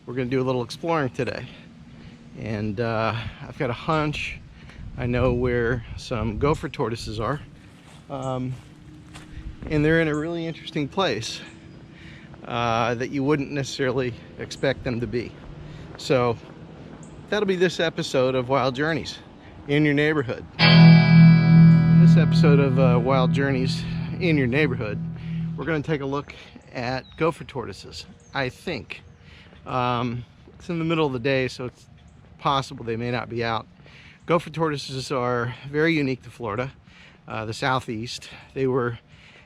we're going to do a little exploring today. And I've got a hunch I know where some gopher tortoises are. And they're in a really interesting place that you wouldn't necessarily expect them to be. So that'll be this episode of Wild Journeys in your neighborhood. In this episode of Wild Journeys in your neighborhood, we're going to take a look at gopher tortoises, I think. It's in the middle of the day, so it's possible they may not be out. Gopher tortoises are very unique to Florida, the southeast. They were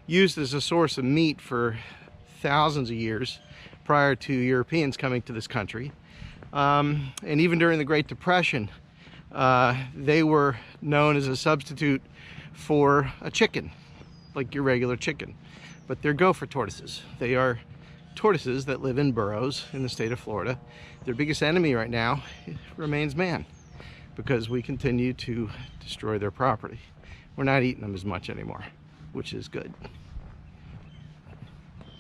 used as a source of meat for thousands of years prior to Europeans coming to this country. And even during the Great Depression, they were known as a substitute for a chicken, like your regular chicken. But they're gopher tortoises. They are tortoises that live in burrows in the state of Florida. Their biggest enemy right now remains man, because we continue to destroy their property. We're not eating them as much anymore, which is good.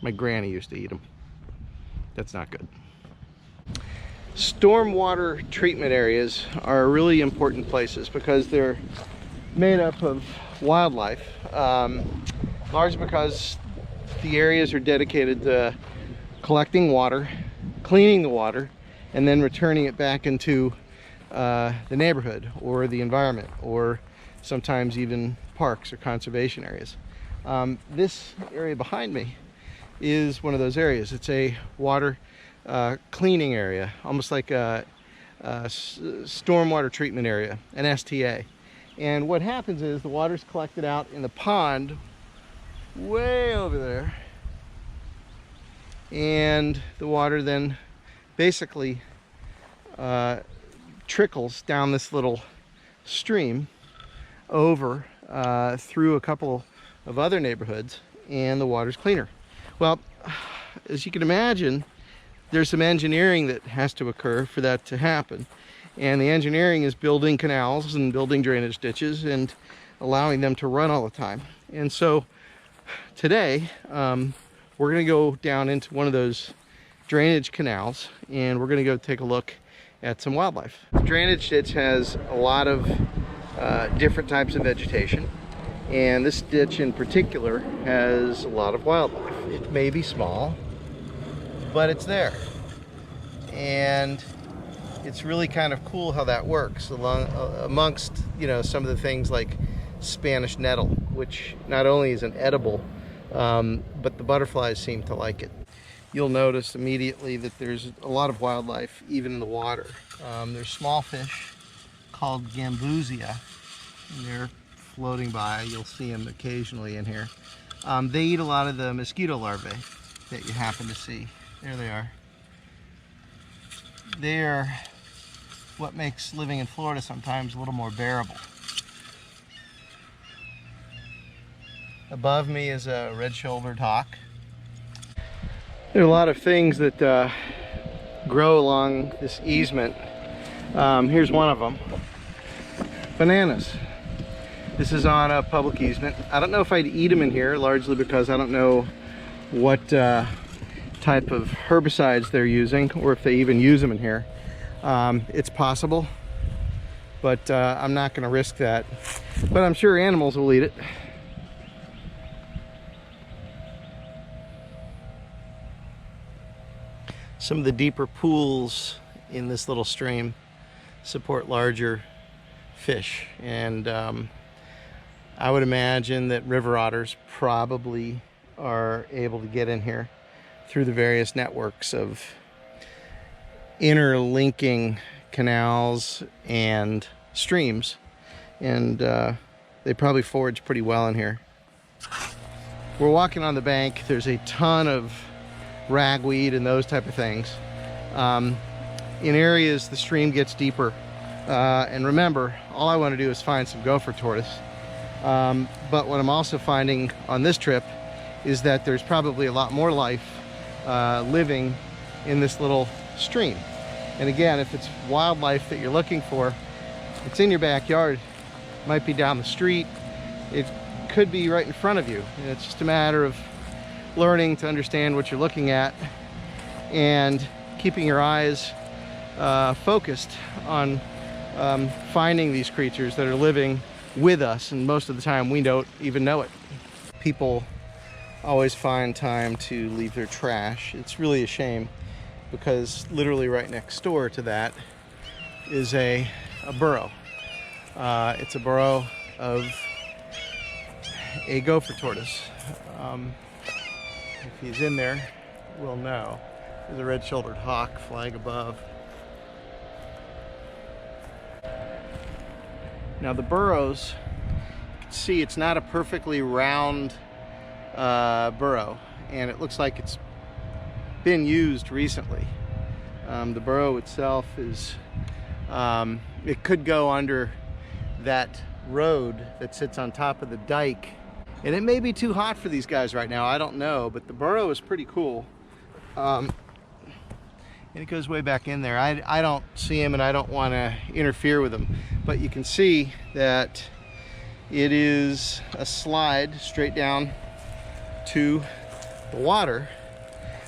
My granny used to eat them. That's not good. Stormwater treatment areas are really important places because they're made up of wildlife, largely because the areas are dedicated to collecting water, cleaning the water, and then returning it back into the neighborhood or the environment, or sometimes even parks or conservation areas. This area behind me is one of those areas. It's a water cleaning area, almost like a stormwater treatment area, an STA. And what happens is the water's collected out in the pond way over there, and the water then basically trickles down this little stream over through a couple of other neighborhoods, and the water's cleaner. Well, as you can imagine, there's some engineering that has to occur for that to happen. And the engineering is building canals and building drainage ditches and allowing them to run all the time. And so today, we're going to go down into one of those drainage canals, and we're going to go take a look at some wildlife. The drainage ditch has a lot of different types of vegetation, and this ditch in particular has a lot of wildlife. It may be small, but it's there. And it's really kind of cool how that works, amongst, you know, some of the things like Spanish nettle, which not only is an edible, but the butterflies seem to like it. You'll notice immediately that there's a lot of wildlife even in the water. There's small fish called gambusia, and they're floating by. You'll see them occasionally in here. They eat a lot of the mosquito larvae that you happen to see. There they are. They are what makes living in Florida sometimes a little more bearable. Above me is a red-shouldered hawk. There are a lot of things that grow along this easement. Here's one of them. Bananas. This is on a public easement. I don't know if I'd eat them in here, largely because I don't know what type of herbicides they're using, or if they even use them in here. It's possible, but I'm not going to risk that. But I'm sure animals will eat it. Some of the deeper pools in this little stream support larger fish, and I would imagine that river otters probably are able to get in here through the various networks of interlinking canals and streams, and they probably forage pretty well in here. We're walking on the bank. There's a ton of ragweed and those type of things. In areas the stream gets deeper, and remember, all I want to do is find some gopher tortoise. But what I'm also finding on this trip is that there's probably a lot more life living in this little stream. And again, if it's wildlife that you're looking for, it's in your backyard. It might be down the street. It could be right in front of you. And it's just a matter of learning to understand what you're looking at and keeping your eyes focused on finding these creatures that are living with us, and most of the time we don't even know it. People always find time to leave their trash. It's really a shame, because literally right next door to that is a burrow. It's a burrow of a gopher tortoise. If he's in there, we'll know. There's a red-shouldered hawk flying above. Now the burrows, you can see it's not a perfectly round burrow, and it looks like it's been used recently. The burrow itself is, it could go under that road that sits on top of the dike, and it may be too hot for these guys right now, I don't know, but the burrow is pretty cool. And it goes way back in there. I don't see him, and I don't want to interfere with him, but you can see that it is a slide straight down to the water,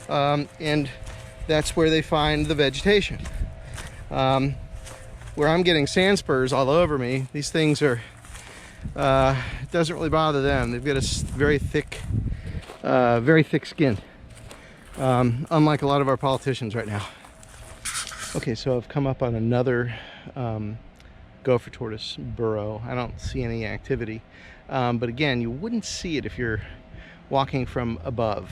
and that's where they find the vegetation. Where I'm getting sand spurs all over me, these things are, it doesn't really bother them. They've got a very thick skin, unlike a lot of our politicians right now. Okay, so I've come up on another gopher tortoise burrow. I don't see any activity, but again, you wouldn't see it if you're walking from above.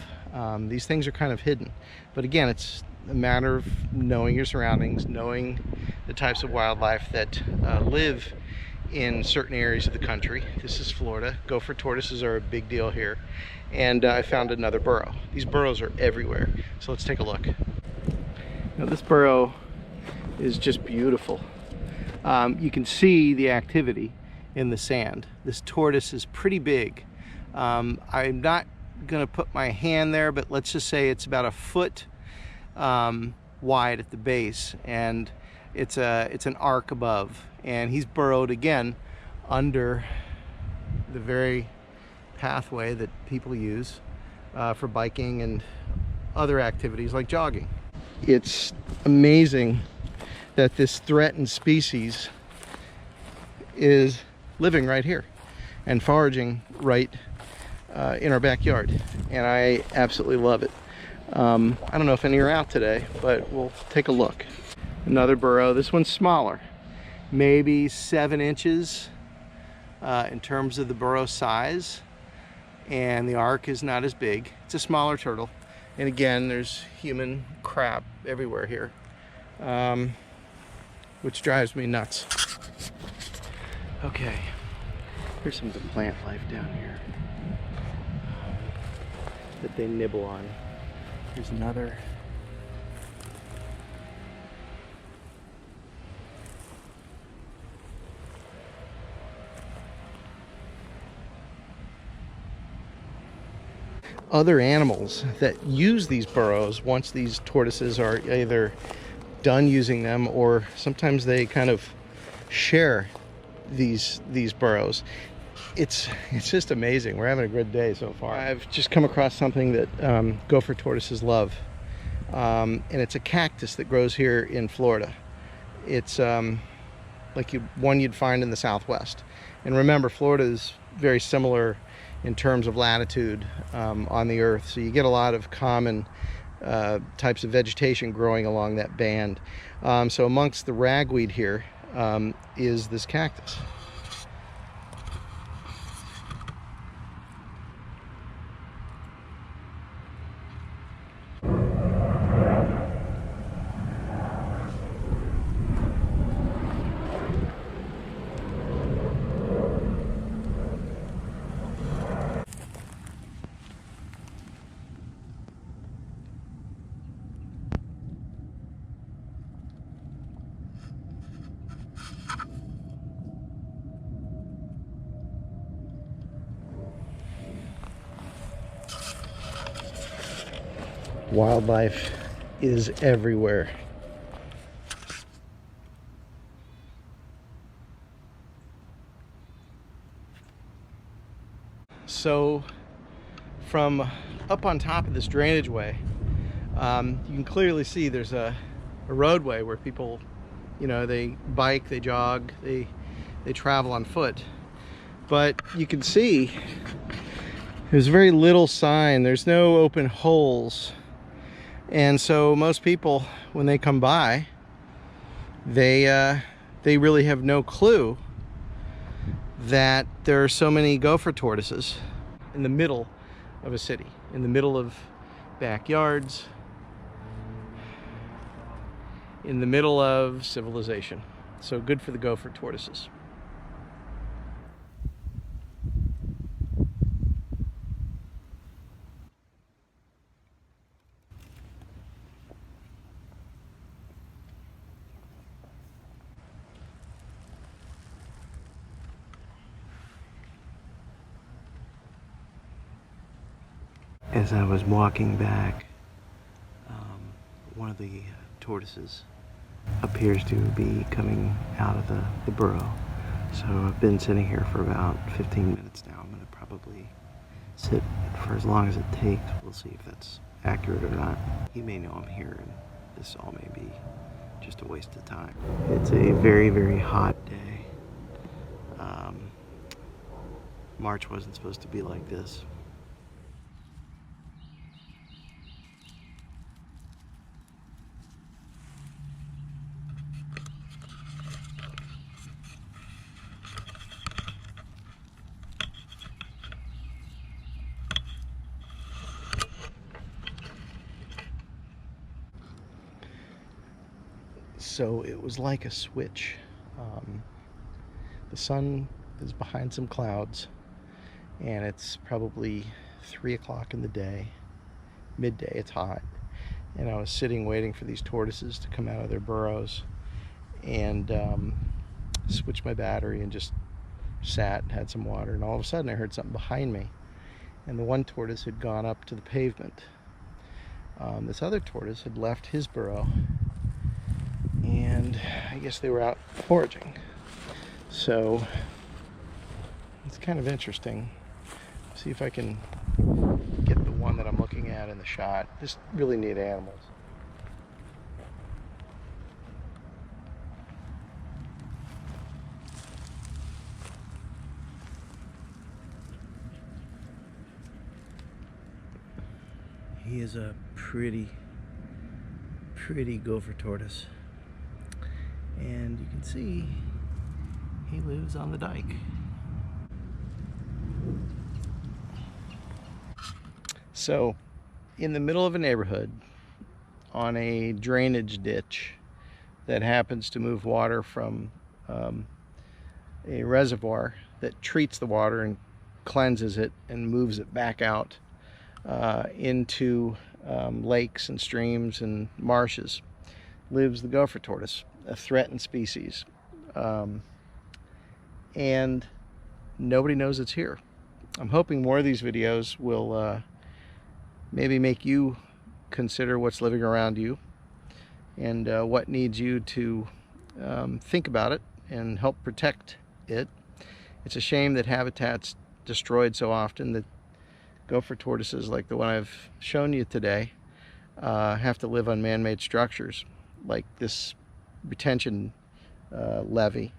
These things are kind of hidden, but again, it's a matter of knowing your surroundings, knowing the types of wildlife that live in certain areas of the country. This is Florida. Gopher tortoises are a big deal here, and I found another burrow. These burrows are everywhere, so let's take a look. Now this burrow is just beautiful. You can see the activity in the sand. This tortoise is pretty big. I'm not gonna put my hand there, but let's just say it's about a foot wide at the base, and it's an arc above, and he's burrowed again under the very pathway that people use for biking and other activities like jogging. It's amazing that this threatened species is living right here and foraging right in our backyard, and I absolutely love it. I don't know if any are out today, but we'll take a look. Another burrow. This one's smaller, maybe 7 inches in terms of the burrow size, and the arc is not as big. It's a smaller turtle, and again, there's human crap everywhere here, which drives me nuts. Okay, here's some of the plant life down here that they nibble on. Here's another. Other animals that use these burrows, once these tortoises are either done using them, or sometimes they kind of share these burrows. It's just amazing. We're having a good day so far. I've just come across something that gopher tortoises love, and it's a cactus that grows here in Florida. It's like one you'd find in the Southwest. And remember, Florida is very similar in terms of latitude on the earth, so you get a lot of common types of vegetation growing along that band. So amongst the ragweed here is this cactus. Wildlife is everywhere. So from up on top of this drainage way, You can clearly see there's a roadway where people, you know, they bike, they jog, they travel on foot. But you can see there's very little sign. There's no open holes. And so most people, when they come by, they really have no clue that there are so many gopher tortoises in the middle of a city, in the middle of backyards, in the middle of civilization. So good for the gopher tortoises. As I was walking back, one of the tortoises appears to be coming out of the burrow. So I've been sitting here for about 15 minutes now. I'm going to probably sit for as long as it takes. We'll see if that's accurate or not. He may know I'm here, and this all may be just a waste of time. It's a very, very hot day. March wasn't supposed to be like this. So it was like a switch. The sun is behind some clouds, and it's probably 3 o'clock in the day, midday. It's hot, and I was sitting waiting for these tortoises to come out of their burrows, and switched my battery and just sat and had some water, and all of a sudden I heard something behind me, and the one tortoise had gone up to the pavement. This other tortoise had left his burrow, and I guess they were out foraging. So it's kind of interesting. See if I can get the one that I'm looking at in the shot. Just really neat animals. He is a pretty gopher tortoise. And you can see he lives on the dike. So, in the middle of a neighborhood, on a drainage ditch that happens to move water from a reservoir that treats the water and cleanses it and moves it back out into lakes and streams and marshes, lives the gopher tortoise, a threatened species. And nobody knows it's here. I'm hoping more of these videos will maybe make you consider what's living around you and what needs you to think about it and help protect it. It's a shame that habitat's destroyed so often, that gopher tortoises like the one I've shown you today have to live on man-made structures like this retention levee.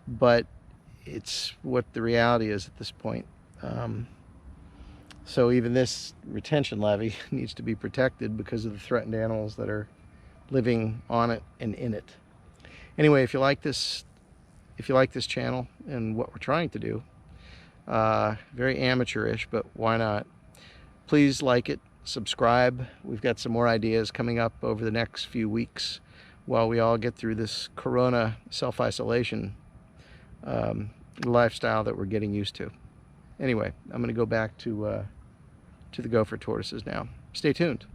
But it's what the reality is at this point. So even this retention levee needs to be protected because of the threatened animals that are living on it and in it. Anyway, if you like this channel and what we're trying to do, very amateurish, but why not? Please like it, subscribe. We've got some more ideas coming up over the next few weeks while we all get through this corona self-isolation lifestyle that we're getting used to. Anyway, I'm going to go back to the gopher tortoises now. Stay tuned.